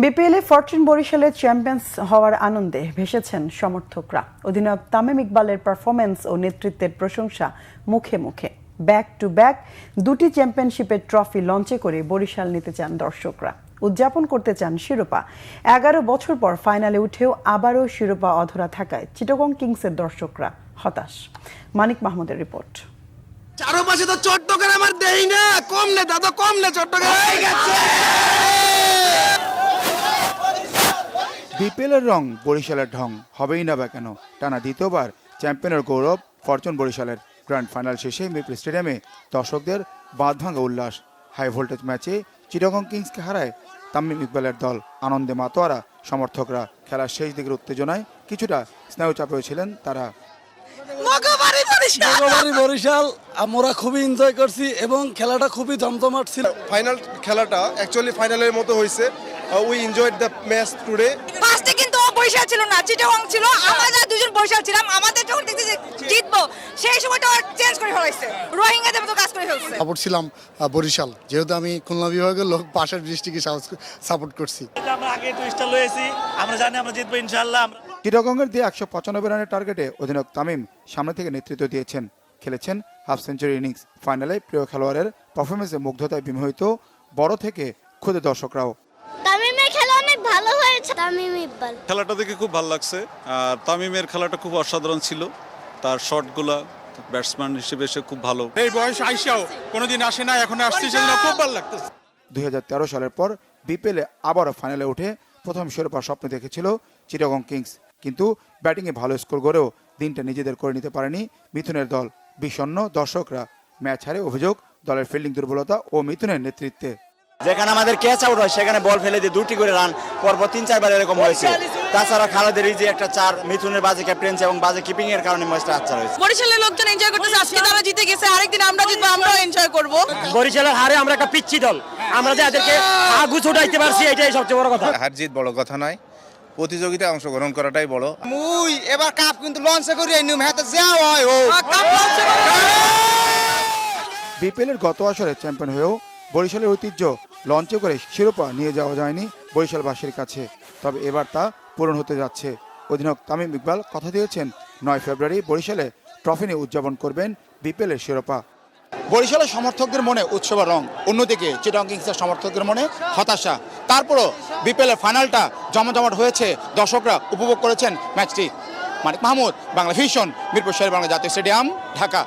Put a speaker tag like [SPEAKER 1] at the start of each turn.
[SPEAKER 1] বিপিএলে ফরচুন বরিশালের চ্যাম্পিয়ন্স হওয়ার আনন্দে ভেসেছেন সমর্থকরা। অধিনায়ক তামিম ইকবালের পারফরম্যান্স ও নেতৃত্বের প্রশংসা মুখে মুখে। ব্যাক টু ব্যাক দুটি চ্যাম্পিয়নশিপের ট্রফি লঞ্চে করে বরিশাল নিতে চান দর্শকরা, উদযাপন করতে চান শিরোপা। ১১ বছর পর ফাইনালে উঠেও আবারও শিরোপা অধরা থাকায় চিটাগং কিংসের দর্শকরা হতাশ। মানিক মাহমুদের রিপোর্ট।
[SPEAKER 2] চারপাশে তো চট্টগ্রাম আমার দেই না, কম নে দাদা, কম নে চট্টগ্রাম হয়ে গেছে।
[SPEAKER 3] বিপিএলের রং বরিশালের ঢং হবেই না বা কেন? টানা দ্বিতীয়বার চ্যাম্পিয়নের গৌরব ফরচুন বরিশালের। গ্র্যান্ড ফাইনাল শেষে মিরপুর স্টেডিয়ামে দর্শকদের বাঁধভাঙা উল্লাস। হাই ভোল্টেজ ম্যাচে চিটাগং কিংসকে হারায় তামিম ইকবালের দল। আনন্দে মাতোয়ারা সমর্থকরা। খেলার শেষ দিকের উত্তেজনায় কিছুটা স্নায়ুচাপেও ছিলেন তারা।
[SPEAKER 4] বরিশাল আমরা খুবই এনজয় করছি এবং খেলাটা খুবই জমজমাট ছিল।
[SPEAKER 5] ফাইনাল খেলাটা অ্যাকচুয়ালি ফাইনালের মতো হয়েছে। We enjoyed the match today.
[SPEAKER 6] ফার্স্টে কিন্তু বরিশাল ছিল না, চিটাগং ছিল। আমরা দুজন বরিশাল ছিলাম, আমাদের যখন দেখতে জিতবো সেই সময়টা চেঞ্জ করে ফেলাইছে, রোহিঙ্গাদের মতো কাজ করে ফেলছে।
[SPEAKER 7] সাপোর্ট ছিলাম বরিশাল, যেহেতু আমি খুলনা বিভাগের লোক, পাশের ডিস্ট্রিক্টকে সাপোর্ট করছি।
[SPEAKER 8] আমরা আগে টুইস্টার লয়েছি, আমরা জানি আমরা জিতবো ইনশাআল্লাহ।
[SPEAKER 3] চিটাগংয়ের দিয়ে ১৯৫ রানের টার্গেটে অধিনায়ক তামিম সামনে থেকে নেতৃত্ব দিয়েছেন, খেলেছেন হাফ সেঞ্চুরি ইনিংস। ফাইনালে প্রিয় খেলোয়াড়ের পারফরমেন্সে মুগ্ধতায় বিমোহিত বড় থেকে ক্ষুদে দর্শকরাও।
[SPEAKER 9] তামিমের খেলা অনেক ভালো হয়েছে। তামিম ইকবাল
[SPEAKER 10] খেলাটা দেখে খুব ভালো লাগছে। আর তামিমের খেলাটা খুব অসাধারণ ছিল। তার শটগুলা ব্যাটসম্যান হিসেবে সে খুব ভালো।
[SPEAKER 5] এই বয়স আইসাও কোনোদিন আসে না, এখন আসছে, সেজন্য খুব ভালো লাগতেছে।
[SPEAKER 3] ২০১৩ সালের পর বিপিএলে আবারও ফাইনালে উঠে প্রথম শিরোপার স্বপ্ন দেখেছিল চিটাগং কিংস, কিন্তু ব্যাটিংয়ে ভালো স্কোর করেও দিনটা নিজেদের করে নিতে পারেনি মিথুনের দল। বিষণ্ণ দর্শকরা। ম্যাচ হারে অভিযোগ দলের ফিল্ডিং দুর্বলতা ও মিথুনের নেতৃত্বে।
[SPEAKER 11] যেখানে আমাদের ক্যাচ আউট হয় সেখানে বল ফেলে দিয়ে 2টি করে রান পরপর 3-4 বার এরকম হয়েছে। তাছাড়া খালেদের এই যে একটা 4, মিথুনের বাজে ক্যাপ্টেন্সি এবং বাজে কিপিং এর কারণে ম্যাচটা আচ্ছা হয়েছে।
[SPEAKER 6] বরিশালের লোকজন এনজয় করতেছে, আজকে তারা জিতে গেছে, আরেকদিন আমরা জিতবো, আমরাও এনজয় করব।
[SPEAKER 11] বরিশালের হারে আমরা একটা পিচ্ছি দল, আমরা যে এদেরকে আগু ছোটাইতে পারছি এটাই সবচেয়ে বড় কথা।
[SPEAKER 5] হার জিত বড় কথা নয়, প্রতিযোগিতায় অংশগ্রহণ করাটাই বড়।
[SPEAKER 2] মুই এবার কাপ কিন্তু লঞ্চে করি নিম, হাতে যাও হয় ও
[SPEAKER 3] বিপিএলের গত আসরে চ্যাম্পিয়ন হয়েও বরিশালের ঐতিহ্য লঞ্চে করে শিরোপা নিয়ে যাওয়া যায়নি বরিশালবাসীর কাছে। তবে এবার তা পূরণ হতে যাচ্ছে। অধিনায়ক তামিম ইকবাল কথা দিয়েছেন ৯ ফেব্রুয়ারি বরিশালে ট্রফি নিয়ে উদযাপন করবেন বিপিএলের শিরোপা। বরিশালের সমর্থকদের মনে উৎসবের রং, অন্যদিকে চিটাগং কিংসের সমর্থকদের মনে হতাশা। তারপরও বিপিএলের ফাইনালটা জমজমাট হয়েছে, দর্শকরা উপভোগ করেছেন ম্যাচটি। মানিক মাহমুদ, বাংলা ভিশন, মিরপুর শেরেবাংলা জাতীয় স্টেডিয়াম, ঢাকা।